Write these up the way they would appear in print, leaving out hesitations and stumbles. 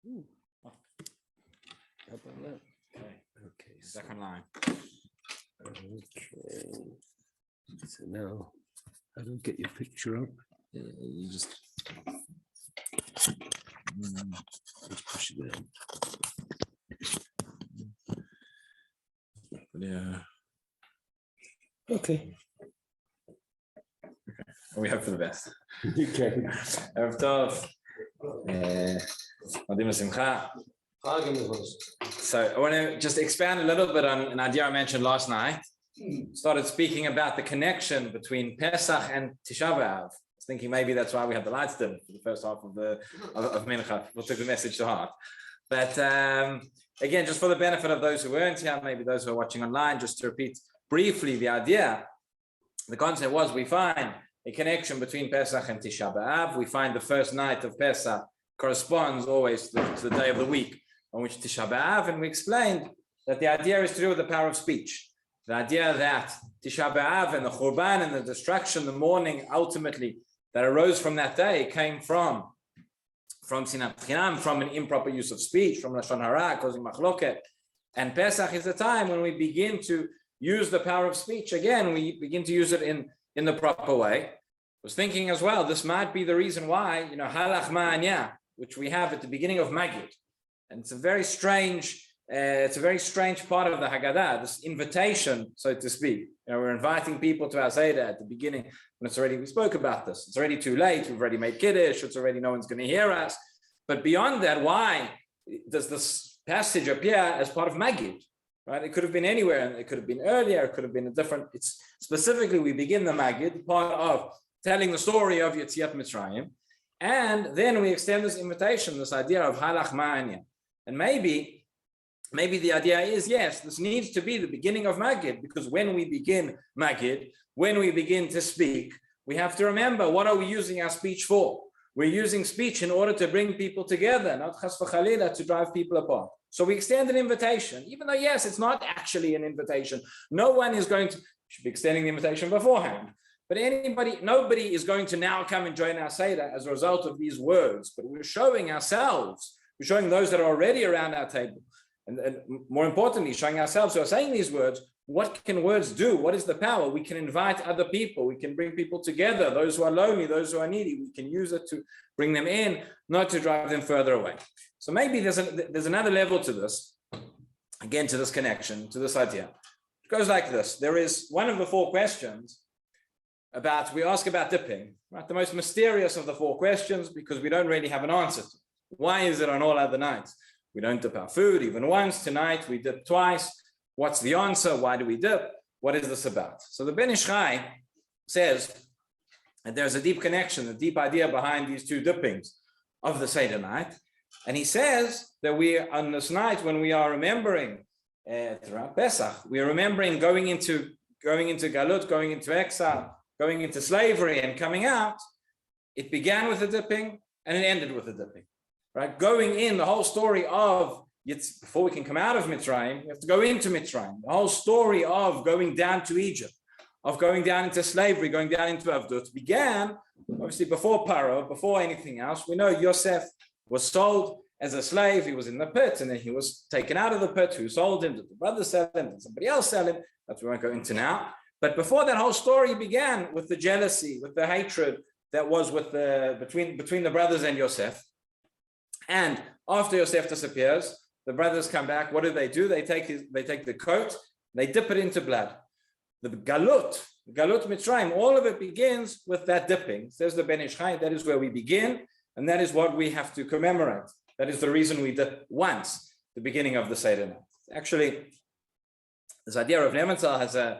Ooh. Oh. How about that? Okay. Second line. Okay. So now, I don't get your picture up. You just Push it down. yeah. Okay. We hope for the best. Okay. Erev Tov. Modim L'Simcha. So I want to just expand a little bit on an idea I mentioned last night. Started speaking about the connection between Pesach and Tisha B'Av. I was thinking maybe that's why we had the lights dim for the first half of Mincha. We'll take the message to heart. But again, just for the benefit of those who weren't here, maybe those who are watching online, just to repeat briefly the idea. The concept was we find a connection between Pesach and Tisha B'Av. We find the first night of Pesach corresponds always to the day of the week on which Tisha B'Av, and we explained that the idea is to do with the power of speech. The idea that Tisha B'Av and the Churban and the destruction, the mourning, ultimately, that arose from that day came from Sinat Chinam, from an improper use of speech, from Lashon Hara, causing machloket. And Pesach is the time when we begin to use the power of speech. Again, we begin to use it in the proper way. I was thinking as well, this might be the reason why, halach ma'anya, which we have at the beginning of Magid. And it's a very strange part of the Haggadah, this invitation, so to speak. We're inviting people to our Seder at the beginning, and we spoke about this. It's already too late. We've already made Kiddush. It's already, no one's going to hear us. But beyond that, why does this passage appear as part of Magid? Right? It could have been anywhere, and it could have been earlier. It could have been a different. It's specifically, we begin the Magid, part of telling the story of Yetziat Mitzrayim, and then we extend this invitation, this idea of halach ma'anya. And maybe the idea is, yes, this needs to be the beginning of Magid, because when we begin Magid, when we begin to speak, we have to remember, what are we using our speech for? We're using speech in order to bring people together, not chas v'chalila to drive people apart. So we extend an invitation, even though, yes, it's not actually an invitation. No one is going to, should be extending the invitation beforehand. But nobody is going to now come and join our Seder as a result of these words. But we're showing ourselves, we're showing those that are already around our table, and more importantly, showing ourselves who are saying these words, what can words do? What is the power? We can invite other people. We can bring people together, those who are lonely, those who are needy. We can use it to bring them in, not to drive them further away. So maybe there's another level to this, again, to this connection, to this idea. It goes like this. There is one of the four questions we ask about dipping, right? The most mysterious of the four questions, because we don't really have an answer to. Why is it on all other nights we don't dip our food even once? Tonight we dip twice. What's the answer? Why do we dip? What is this about? So the Ben Ish Chai says that there's a deep connection, a deep idea behind these two dippings of the Seder night. And he says that we, on this night, when we are remembering throughout Pesach, we are remembering going into Galut, going into exile, going into slavery and coming out. It began with the dipping and it ended with the dipping, right? Going in, the whole story of, before we can come out of Mitzrayim, we have to go into Mitzrayim. The whole story of going down to Egypt, of going down into slavery, going down into Avdut, began, obviously, before Paro, before anything else. We know Yosef was sold as a slave. He was in the pit, and then he was taken out of the pit. Who sold him? Did the brother sell him? Did somebody else sell him? That we won't go into now. But before that whole story began with the jealousy, with the hatred that was between the brothers and Yosef. And after Yosef disappears, the brothers come back. What do? They take the coat, they dip it into blood. The Galut Mitzrayim, all of it begins with that dipping. Says the Ben Ish Chai, that is where we begin, and that is what we have to commemorate. That is the reason we dip once, the beginning of the Seder night. Actually, this idea of Nementzal has the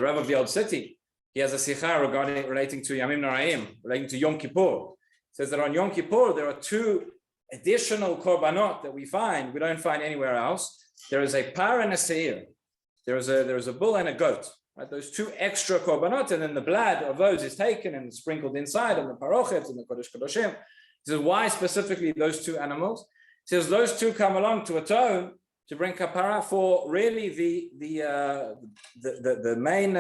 Rav of the Old City. He has a sikha relating to Yamim Noraim, relating to Yom Kippur. He says that on Yom Kippur there are two additional korbanot that we don't find anywhere else. There is a par and a seir. There is a bull and a goat. Right? Those two extra korbanot, and then the blood of those is taken and sprinkled inside on the parochet and the kodesh kodoshim. He says, why specifically those two animals? He says those two come along to atone, to bring kapara for really the main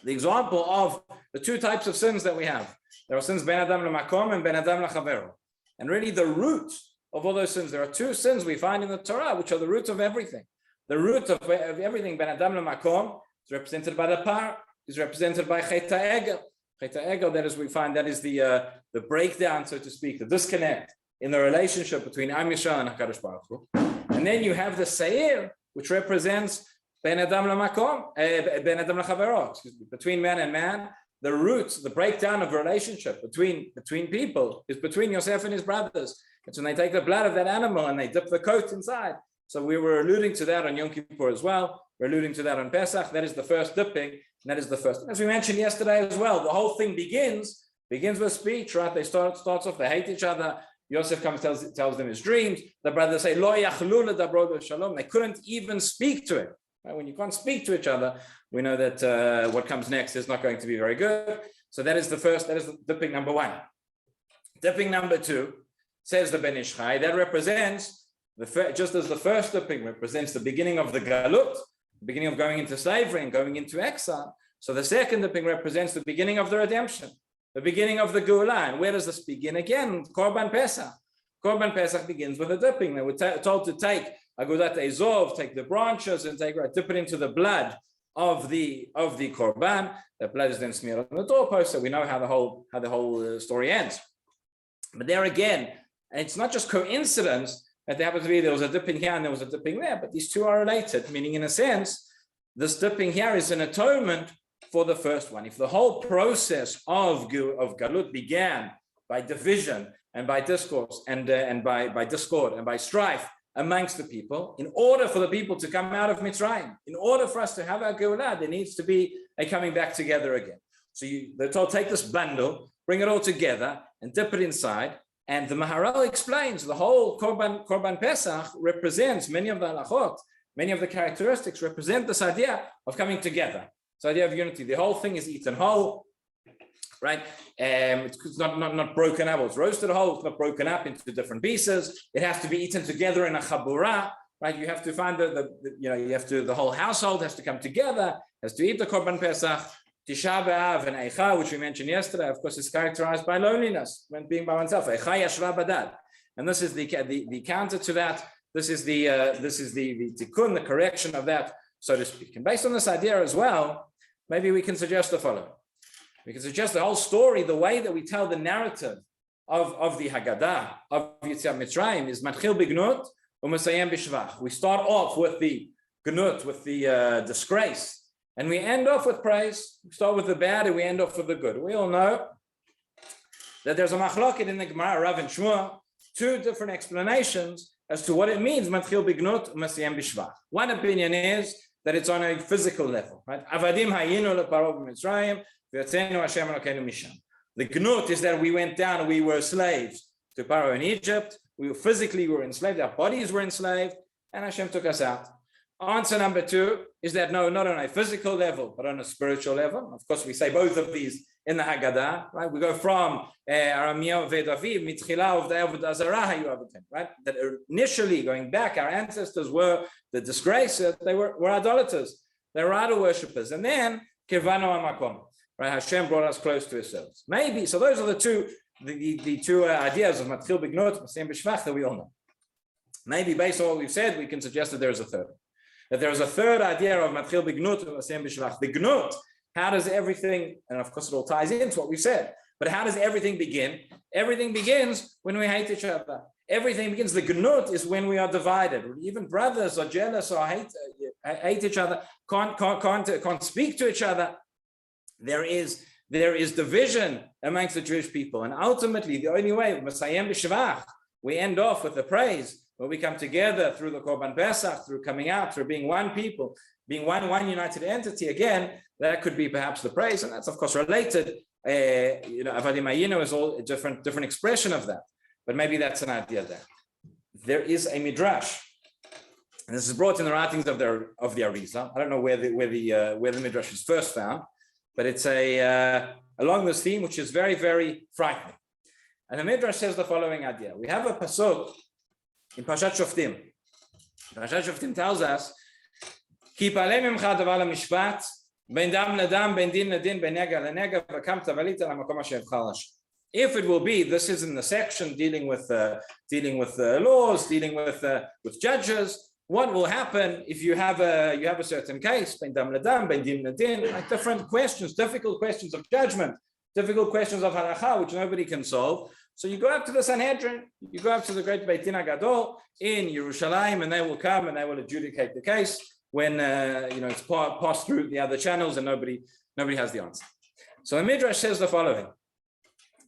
the example of the two types of sins that we have. There are sins ben adam lemakom and ben adam lachavero. And really the root of all those sins. There are two sins we find in the Torah, which are the root of everything. The root of everything, Ben Adam Lemakom, is represented by the par, is represented by Chet HaEgel. Chet HaEgel, that is, we find that is the breakdown, so to speak, the disconnect in the relationship between Am Yisrael and HaKadosh Baruch Hu. And then you have the Seir, which represents Ben Adam Lemakom, Ben Adam Lechavero, between man and man. The roots, the breakdown of relationship between people is between Yosef and his brothers. It's when they take the blood of that animal and they dip the coat inside. So we were alluding to that on Yom Kippur as well. We're alluding to that on Pesach. That is the first dipping. And that is the first. As we mentioned yesterday as well, the whole thing begins with speech, right? They starts off, they hate each other. Yosef comes, tells them his dreams. The brothers say, Lo yachlu ledabro shalom. They couldn't even speak to it. Right? When you can't speak to each other, we know that what comes next is not going to be very good. So that is the first, that is the dipping number one. Dipping number two, says the Ben Ish Chai, that represents, just as the first dipping represents the beginning of the Galut, the beginning of going into slavery and going into exile. So the second dipping represents the beginning of the redemption, the beginning of the Geulah. And where does this begin again? Korban Pesach. Korban Pesach begins with a dipping. They were told to take Agudat Ezov, take the branches and dip it into the blood of the Korban. The blood is then smeared on the doorpost, so we know how the whole story ends. But there again, it's not just coincidence that there happened to be there was a dipping here and there was a dipping there, but these two are related, meaning in a sense, this dipping here is an atonement for the first one. If the whole process of Galut began by division and by discourse and by discord and by strife amongst the people, in order for the people to come out of Mitzrayim, in order for us to have our Geulah, there needs to be a coming back together again. So they're told, take this bundle, bring it all together and dip it inside. And the Maharal explains the whole Korban Pesach represents many of the halachot, many of the characteristics represent this idea of coming together. This idea of unity. The whole thing is eaten whole, right? It's not broken up. It's roasted whole. It's not broken up into different pieces. It has to be eaten together in a chabura, right? You have to find the whole household has to come together, has to eat the Korban Pesach. Tisha B'Av and Eicha, which we mentioned yesterday, of course, is characterized by loneliness, when being by oneself. Eicha Yashva Badad, and this is the counter to that. This is the tikkun, the correction of that, so to speak. And based on this idea as well, maybe we can suggest the following. We can suggest the whole story, the way that we tell the narrative of the Haggadah of Yetziat Mitzrayim is Matchil B'Gnut u'Mesayem B'Shvach. We start off with the Gnut, with the disgrace. And we end off with praise. We start with the bad and we end off with the good. We all know that there's a machloket in the Gemara, Rav and Shmuel, two different explanations as to what it means, Matchil B'Gnut u'Mesayem B'Shvach. One opinion is that it's on a physical level, right? Avadim hayinu leParo b'Mitzrayim v'yotzenu Hashem Elokeinu misham. The Gnut is that we went down and we were slaves to Paro in Egypt. We were enslaved, our bodies were enslaved, and Hashem took us out. Answer number two is that no, not on a physical level, but on a spiritual level. Of course, we say both of these in the Haggadah, right? We go from Aramiyah Vedaviv, Mitchila of the Avodah Zarah, right? That initially, going back, our ancestors were the disgrace, they were idolaters, they were idol worshippers. And then, Kirvano Amakom, right? Hashem brought us close to Himself. Maybe, so those are the two ideas of Matchil B'Gnut, Masayim B'Shvach that we all know. Maybe based on what we've said, we can suggest that there is a third. That there is a third idea of Matchil B'Gnut and Masayim B'Shvach. The Gnut, how does everything, and of course it all ties into what we said, but how does everything begin? Everything begins when we hate each other. Everything begins, the Gnut is when we are divided. Even brothers are jealous or hate each other, can't speak to each other. There is division amongst the Jewish people. And ultimately, the only way, Masayim B'Shvach, we end off with the praise, where we come together through the Korban Pesach, through coming out, through being one people, being one united entity. Again, that could be perhaps the praise, and that's of course related. Avadim Hayinu is all a different expression of that, but maybe that's an idea there. There is a midrash, and this is brought in the writings of the Arizal. I don't know where the midrash is first found, but it's along this theme, which is very, very frightening. And the midrash says the following idea: we have a pasuk in Parashat Shoftim. Parashat Shoftim tells us, Ki palem imcha davar lemishpat, ben dam ledam, ben din ledin, ben nega lenega, v'kam tavalita lamakom asher yivchar Hashem. If it will be, this is in the section dealing with laws, dealing with judges. What will happen if you have a certain case, ben dam ledam, ben din ledin, like different questions, difficult questions of judgment, difficult questions of halacha, which nobody can solve. So you go up to the Sanhedrin, you go up to the great Beit Din HaGadol in Yerushalayim, and they will come and they will adjudicate the case when it's passed through the other channels and nobody has the answer. So the Midrash says the following.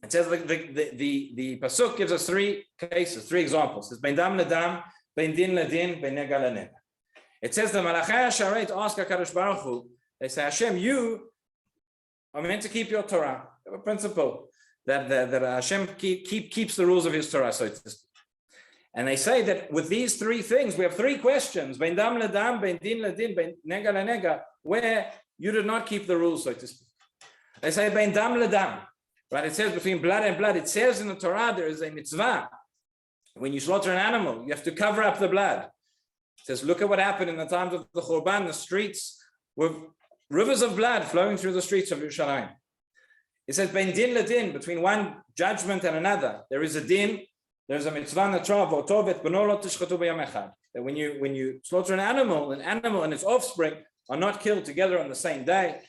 It says the pasuk gives us three cases, three examples. It's ben dam ledam, ben din ledin, ben nega lenega. It says the Malachai Hasharet ask HaKadosh Baruch Hu, they say, Hashem, you are meant to keep your Torah. You have a principle that Hashem keeps the rules of his Torah, so to speak. And they say that with these three things, we have three questions, ben dam ledam, ben din ledin, ben nega lenega, where you did not keep the rules, so to speak. They say ben dam ledam, right? It says between blood and blood. It says in the Torah there is a mitzvah. When you slaughter an animal, you have to cover up the blood. It says, look at what happened in the times of the Churban. The streets were rivers of blood flowing through the streets of Yerushalayim. It says ben din ledin, between one judgment and another, there is a din. There's a mitzvah in the Torah that when you slaughter an animal and its offspring are not killed together on the same day.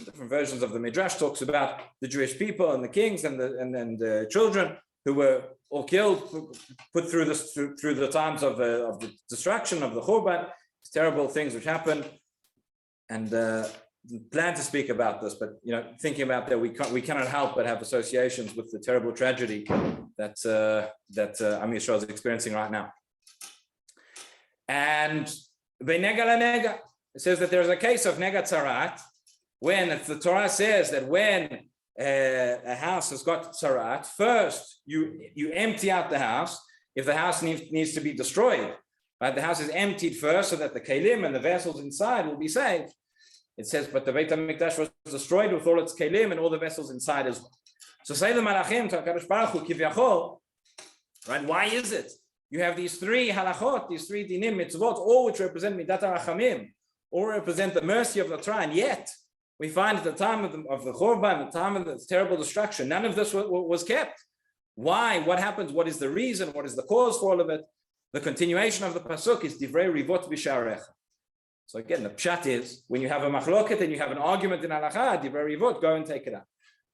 Different versions of the Midrash talks about the Jewish people and the kings and the children who were all killed, put through the times of the destruction of the Churban. It's terrible things which happened, and plan to speak about this, but thinking about that, we cannot help but have associations with the terrible tragedy that Am Yisrael is experiencing right now. And benega lenega, it says that there's a case of nega tzarat, when the Torah says that when a house has got tzarat, first you empty out the house if the house needs to be destroyed. Right? The house is emptied first so that the kelim and the vessels inside will be saved. It says, but the Beit HaMikdash was destroyed with all its kelim and all the vessels inside as well. So say the Malachim to HaKadosh Baruch Hu kivyachol, right? Why is it? You have these three halachot, these three dinim, mitzvot, all which represent midat harachamim, all represent the mercy of the Torah, and yet we find at the time of the Churban, the time of the terrible destruction, none of this was kept. Why? What happens? What is the reason? What is the cause for all of it? The continuation of the pasuk is divrei rivot b'sharecha. So again, the pshat is when you have a machloket and you have an argument in halacha, divrei rivot, go and take it out.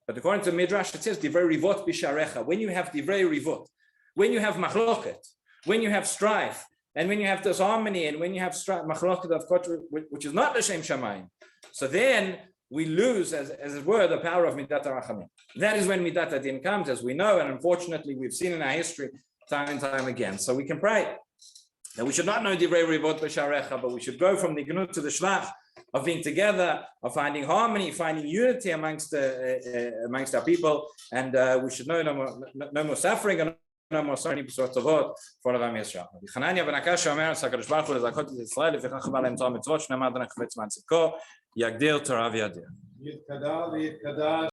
But according to Midrash, it says divrei rivot b'sharecha. When you have divrei rivot, when you have machloket, when you have strife, and when you have disharmony, and when you have machloket of kotra, which is not l'shem shamayim, so then we lose, as it were, the power of midat harachamim. That is when midat hadin comes, as we know, and unfortunately we've seen in our history time and time again. So we can pray that we should not know divrei rivot b'sharecha, but we should go from the gnut to the shlach of being together, of finding harmony, finding unity amongst our people, and we should know no more suffering and no more sorry b'sorot tovot for all of Am Yisrael. Rabbi Chananya ben Akasha omer HaKadosh Baruch Hu lezakot et Yisrael lefichach ba'al lem Torah mitzvot shnei Adonai chavetz man tzidko yagdil Torah v'yadir.